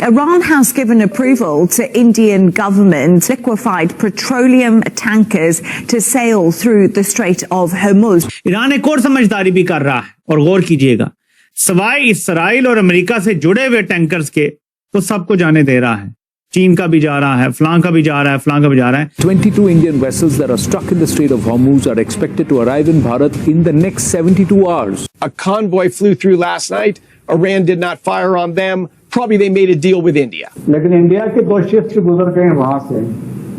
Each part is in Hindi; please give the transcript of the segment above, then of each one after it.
Iran has given approval to Indian government liquefied petroleum tankers to sail through the Strait of Hormuz. Iran एक और समझदारी भी कर रहा है, और गौर कीजिएगा, सवाए इसराइल और अमेरिका से जुड़े हुए टैंकर्स के तो सबको जाने दे रहा है। चीन का भी जा रहा है, फलां का भी जा रहा है, फलां का भी जा रहा है। 22 Indian vessels that are stuck in the Strait of Hormuz are expected to arrive in Bharat in the next 72 hours. A convoy flew through last night. Iran did not fire on them. Probably they made a deal with India. लेकिन इंडिया के 2 शिप्स गुजर गए वहां से,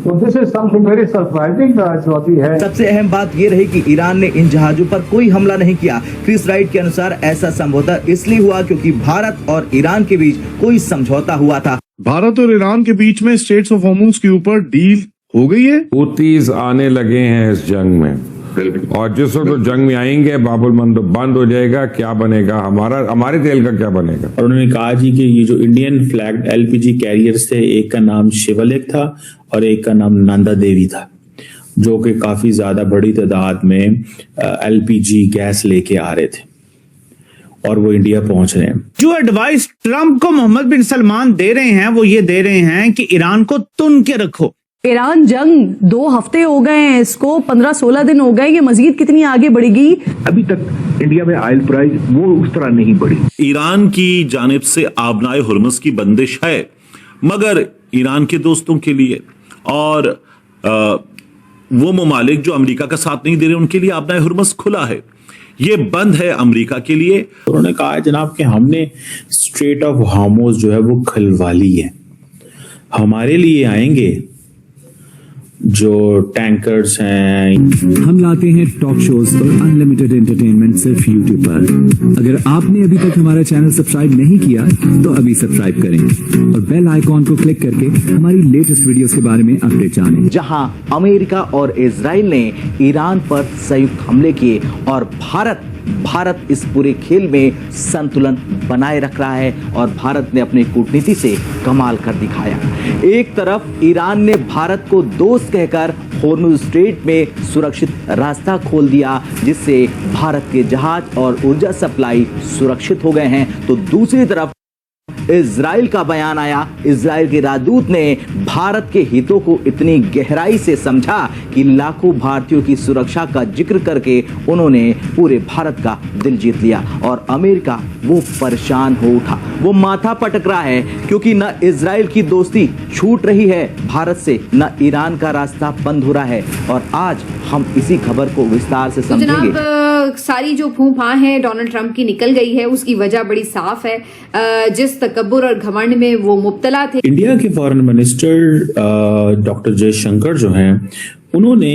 तो this is something very surprising जो अभी है। सबसे अहम बात यह रही कि ईरान ने इन जहाजों पर कोई हमला नहीं किया। क्रिस राइट के अनुसार ऐसा संभवतः इसलिए हुआ क्योंकि भारत और ईरान के बीच कोई समझौता हुआ था। भारत और ईरान के बीच में स्ट्रेट्स ऑफ हॉर्मुज के ऊपर डील हो गई है। हूतीज आने लगे हैं इस जंग में, और जिस वक्त जंग में आएंगे बाबुल मंदब बंद हो जाएगा। क्या बनेगा हमारे तेल का क्या बनेगा? और उन्होंने कहा जी कि ये जो इंडियन फ्लैग्ड एलपीजी कैरियर्स थे, एक का नाम शिवलिक था और एक का नाम नंदा देवी था, जो कि काफी ज्यादा बड़ी तादाद में एलपीजी गैस लेके आ रहे थे और वो इंडिया पहुंच रहे हैं। जो एडवाइस ट्रंप को मोहम्मद बिन सलमान दे रहे हैं वो ये दे रहे हैं कि ईरान को तुन के रखो। ईरान जंग 2 हफ्ते हो गए हैं, इसको 15-16 दिन हो गए, ये मजीद कितनी आगे बढ़ेगी? अभी तक इंडिया में ऑयल प्राइस वो उस तरह नहीं बढ़ी। ईरान की जानिब से आबनाए हुर्मुज़ की बंदिश है, मगर ईरान के दोस्तों के लिए और वो ममालिक जो अमेरिका का साथ नहीं दे रहे उनके लिए आबनाए हुर्मुज़ खुला है। ये बंद है अमेरिका के लिए। उन्होंने कहा जनाब कि हमने स्ट्रेट ऑफ हॉर्मुज़ जो है वो खुलवा ली है, हमारे लिए आएंगे जो टैंकर्स हैं। हम लाते हैं टॉक शोज और अनलिमिटेड एंटरटेनमेंट सिर्फ यूट्यूब पर। अगर आपने अभी तक हमारा चैनल सब्सक्राइब नहीं किया तो अभी सब्सक्राइब करें और बेल आइकॉन को क्लिक करके हमारी लेटेस्ट वीडियोस के बारे में अपडेट जानें। जहां अमेरिका और इजराइल ने ईरान पर संयुक्त हमले किए और भारत इस पूरे खेल में संतुलन बनाए रख रहा है और भारत ने अपनी कूटनीति से कमाल कर दिखाया। एक तरफ ईरान ने भारत को दोस्त कहकर हॉर्मुज़ स्ट्रेट में सुरक्षित रास्ता खोल दिया, जिससे भारत के जहाज और ऊर्जा सप्लाई सुरक्षित हो गए हैं, तो दूसरी तरफ इजराइल का बयान आया। इजराइल के राजदूत ने भारत के हितों को इतनी गहराई से समझा कि लाखों भारतीयों की सुरक्षा का जिक्र करके उन्होंने पूरे भारत का दिल जीत लिया। और अमेरिका वो परेशान हो उठा, वो माथा पटक रहा है, क्योंकि न इजराइल की दोस्ती छूट रही है भारत से, न ईरान का रास्ता बंद हो रहा है। और आज हम इसी खबर को विस्तार से समझेंगे। जनाब, सारी जो फूंफां है डोनाल्ड ट्रंप की निकल गई है, उसकी वजह बड़ी साफ है। जिस तकब्बुर और घमंड में वो मुब्तला थे। इंडिया के फॉरेन मिनिस्टर डॉक्टर जयशंकर जो हैं, उन्होंने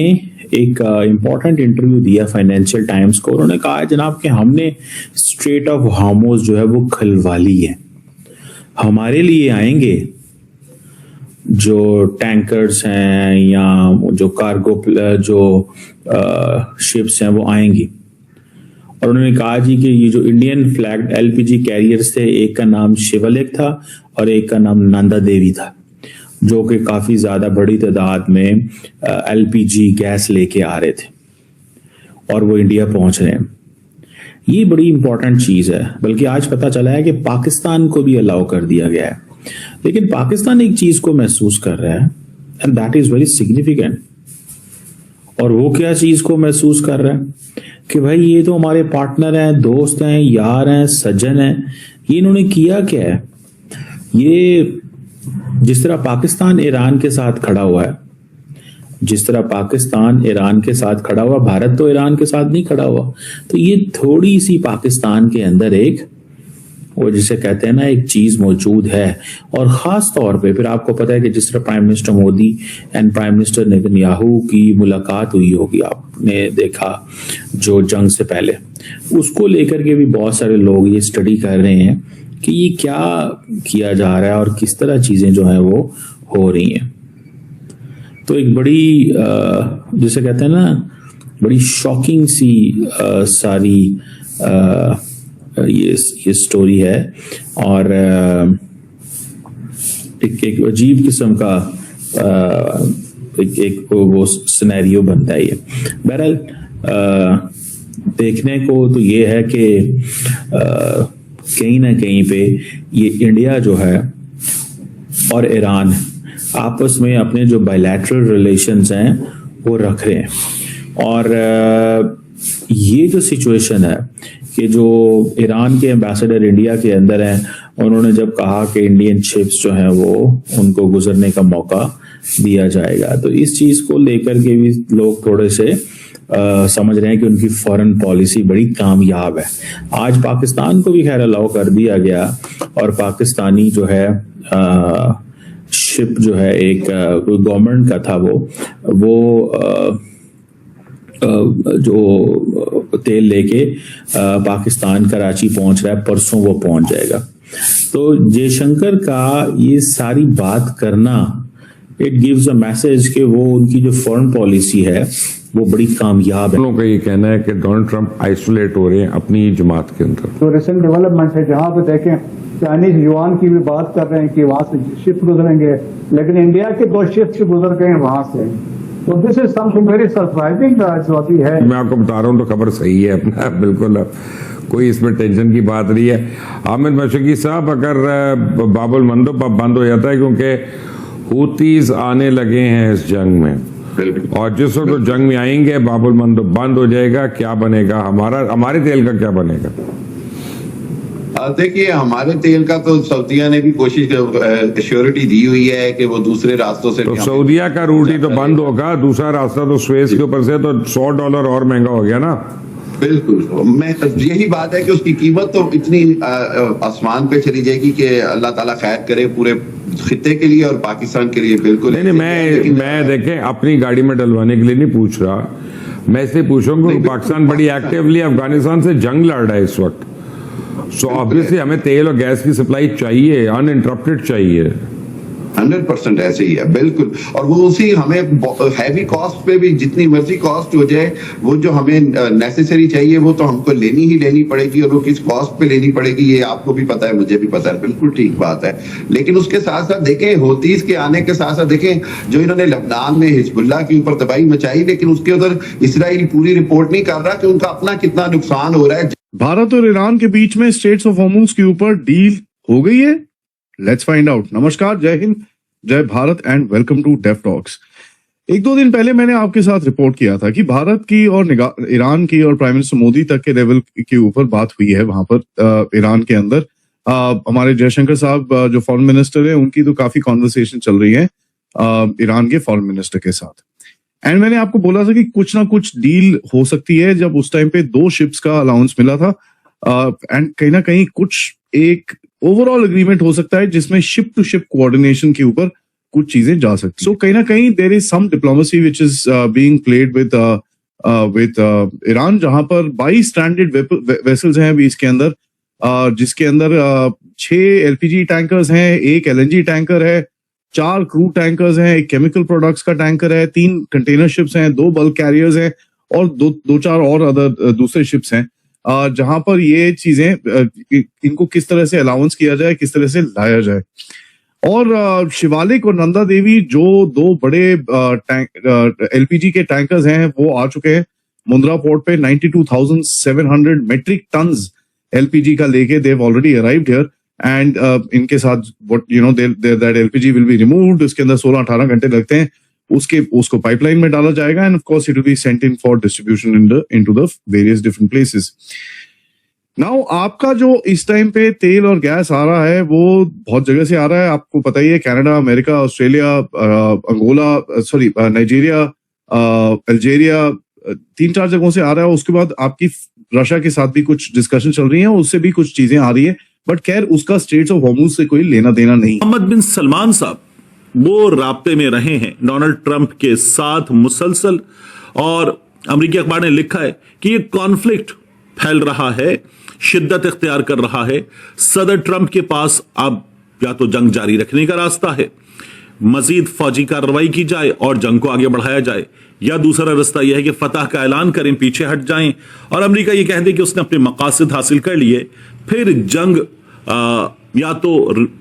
एक इम्पॉर्टेंट इंटरव्यू दिया फाइनेंशियल टाइम्स को। उन्होंने कहा जनाब कि हमने स्ट्रेट ऑफ हॉर्मुज़ जो है वो खुलवा ली है, हमारे लिए आएंगे जो टैंकर्स हैं या जो कार्गो जो शिप्स हैं वो आएंगी। और उन्होंने कहा जी कि ये जो इंडियन फ्लैग्ड एलपीजी कैरियर्स थे, एक का नाम शिवलिक था और एक का नाम नंदा देवी था, जो कि काफी ज्यादा बड़ी तादाद में एलपीजी गैस लेके आ रहे थे और वो इंडिया पहुंच रहे हैं। ये बड़ी इंपॉर्टेंट चीज है, बल्कि आज पता चला है कि पाकिस्तान को भी अलाउ कर दिया गया है। लेकिन पाकिस्तान एक चीज को महसूस कर रहा है, and that is very significant. और वो क्या चीज को महसूस कर रहा है कि भाई ये तो हमारे पार्टनर हैं, दोस्त हैं, यार हैं, सज्जन हैं, ये इन्होंने किया क्या है? ये जिस तरह पाकिस्तान ईरान के साथ खड़ा हुआ है, जिस तरह पाकिस्तान ईरान के साथ खड़ा हुआ, भारत तो ईरान के साथ नहीं खड़ा हुआ। तो ये थोड़ी सी पाकिस्तान के अंदर एक वो जिसे कहते हैं ना एक चीज मौजूद है। और खास तौर पे फिर आपको पता है कि जिस तरह prime minister Modi and prime minister Netanyahu की मुलाकात हुई होगी, आपने देखा जो जंग से पहले, उसको लेकर के भी बहुत सारे लोग ये स्टडी कर रहे हैं कि ये क्या किया जा रहा है और किस तरह चीजें जो है वो हो रही हैं। तो एक बड़ी जिसे कहते हैं ना बड़ी शॉकिंग सी सारी ये स्टोरी है और एक अजीब किस्म का एक वो सिनेरियो बनता है ये। बहरहाल देखने को तो ये है कि कहीं ना कहीं पे ये इंडिया जो है और ईरान आपस में अपने जो बायलैटरल रिलेशंस हैं वो रख रहे हैं। और ये जो सिचुएशन है कि जो ईरान के एम्बेसडर इंडिया के अंदर हैं, उन्होंने जब कहा कि इंडियन शिप्स जो हैं वो उनको गुजरने का मौका दिया जाएगा, तो इस चीज को लेकर के भी लोग थोड़े से समझ रहे हैं कि उनकी फॉरेन पॉलिसी बड़ी कामयाब है। आज पाकिस्तान को भी खैर अलाउ कर दिया गया और पाकिस्तानी जो है शिप जो है एक गवर्नमेंट का था वो जो तेल लेके पाकिस्तान कराची पहुंच रहा है, परसों वो पहुंच जाएगा। तो जयशंकर का ये सारी बात करना इट गिव्स अ मैसेज कि वो उनकी जो फॉरेन पॉलिसी है वो बड़ी कामयाब है। लोगों का ये कहना है कि डोनाल्ड ट्रंप आइसोलेट हो रहे हैं अपनी जमात के अंदर। तो रिसेंट डेवलपमेंट है जहां पे देखें चाइनीज युआन की भी बात कर रहे हैं कि वहां से शिप गुजरेंगे, लेकिन इंडिया के 2 शिप्स गुजर गए वहां से। तो this is something very surprising जो अभी है। मैं आपको बता रहा हूँ तो खबर सही है अपना, बिल्कुल कोई इसमें टेंशन की बात नहीं है। हामिद मशरकी साहब, अगर बाबुल मंदब बंद हो जाता है क्योंकि हूतीज आने लगे हैं इस जंग में, और जिस वक्त जंग में आएंगे बाबुल मंदब बंद हो जाएगा, क्या बनेगा हमारे तेल का क्या बनेगा? देखिए, हमारे तेल का तो सऊदिया ने भी कोशिश श्योरिटी दी हुई है कि वो दूसरे रास्तों से, तो सऊदिया का रूट ही तो बंद होगा, दूसरा रास्ता तो स्वेज के ऊपर से तो $100 और महंगा हो गया ना। बिल्कुल, मैं यही बात है कि उसकी कीमत तो इतनी आसमान पे चली जाएगी कि अल्लाह ताला खैर करे पूरे खित्ते के लिए और पाकिस्तान के लिए। बिल्कुल नहीं, मैं देखें अपनी गाड़ी में डलवाने के लिए नहीं पूछ रहा, मैं इसलिए पूछ रहा हूँ पाकिस्तान बड़ी एक्टिवली अफगानिस्तान से जंग लड़ रहा है इस वक्त। सो ऑब्वियसली हमें तेल और गैस की सप्लाई चाहिए, अनइंटरप्टेड चाहिए। 100% ऐसे ही है, बिल्कुल। और वो उसी हमें हैवी कॉस्ट पे भी जितनी मर्जी कॉस्ट हो जाए, वो जो हमें नेसेसरी चाहिए वो तो हमको लेनी ही लेनी पड़ेगी, और वो किस कॉस्ट पे लेनी पड़ेगी ये आपको भी पता है, मुझे भी पता है, बिल्कुल ठीक बात है। लेकिन उसके साथ साथ देखें, हूतीज के आने के साथ साथ देखें जो इन्होंने लबनान में हिजबुल्लाह के ऊपर तबाही मचाई, लेकिन उसके उधर इसराइल पूरी रिपोर्ट नहीं कर रहा कि उनका अपना कितना नुकसान हो रहा है। भारत और ईरान के बीच में स्ट्रेट्स ऑफ हॉर्मुज के ऊपर डील हो गई है। Let's find out. नमस्कार, जय हिंद, जय Bharat and welcome to deaf talks. 1-2 दिन पहले मैंने आपके साथ रिपोर्ट किया था कि भारत की और ईरान की और प्राइम मिनिस्टर मोदी तक के लेवल के ऊपर बात हुई है वहां पर ईरान के अंदर। हमारे जयशंकर साहब जो फॉरेन मिनिस्टर है, उनकी तो काफी कॉन्वर्सेशन चल रही है ईरान के फॉरेन मिनिस्टर के साथ। एंड मैंने आपको बोला था कि कुछ ना कुछ डील हो सकती है, जब उस टाइम पे 2 शिप्स का अलाउंस मिला था, एंड कहीं ना कहीं कुछ एक ओवरऑल एग्रीमेंट हो सकता है जिसमें शिप टू शिप कोऑर्डिनेशन के ऊपर कुछ चीजें जा सकती। सो कहीं ना कहीं there is some diplomacy which is being played with Iran, जहां पर 22 स्ट्रैंडेड वेसल्स हैं अभी इसके अंदर, जिसके अंदर 6 LPG टैंकर्स हैं, 1 LNG टैंकर है, 4 क्रूड टैंकर्स हैं, 1 केमिकल प्रोडक्ट्स का टैंकर है, 3 कंटेनर शिप्स हैं, 2 बल्क कैरियर्स हैं और 2-4 और अदर दूसरे शिप्स हैं, जहां पर ये चीजें इनको किस तरह से अलाउंस किया जाए, किस तरह से लाया जाए। और शिवालिक और नंदा देवी जो 2 बड़े LPG के टैंकर्स हैं वो आ चुके हैं मुंद्रा पोर्ट पे। 92,700 मेट्रिक टन्स LPG का लेके देव ऑलरेडी अराइव्ड हियर, एंड इनके साथ that LPG will be removed. उसके अंदर 16-18 घंटे लगते हैं, उसको पाइपलाइन में डाला जाएगा, end of course it will be sent in for distribution into the various different places. Now आपका जो इस टाइम पे तेल और गैस आ रहा है वो बहुत जगह से आ रहा है, आपको पता ही है, Canada, America, Australia, Angola, sorry Nigeria, Algeria, 3-4 जगहों से आ रहा है। उसके बाद आपकी रशिया के साथ भी कुछ डिस्कशन चल रही है, उससे भी कुछ चीजें आ रही है, बट खैर उसका स्ट्रेट्स ऑफ हॉर्मुज से कोई लेना देना नहीं। मोहम्मद बिन सलमान साहब वो राब्ते में रहे हैं डोनाल्ड ट्रंप के साथ मुसलसल, और अमेरिकी अखबार ने लिखा है कि ये कॉन्फ्लिक्ट फैल रहा है, शिद्दत इख्तियार कर रहा है। सदर ट्रंप के पास अब या तो जंग जारी रखने का रास्ता है, मजीद फौजी कार्रवाई की जाए और जंग को आगे बढ़ाया जाए, या दूसरा रास्ता यह है कि फतह का ऐलान करें, पीछे हट जाएं और अमेरिका ये कह दे कि उसने अपने मकासद हासिल कर लिए, फिर जंग या तो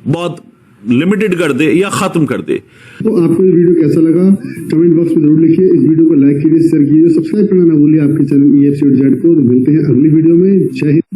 बहुत लिमिटेड कर दे या खत्म कर दे। तो आपको ये वीडियो कैसा लगा कमेंट बॉक्स में जरूर लिखिए, इस वीडियो को लाइक कीजिए, शेयर कीजिए, सब्सक्राइब करना ना भूलिए आपके चैनल EFCZ को। तो मिलते हैं अगली वीडियो में। जय हिंद।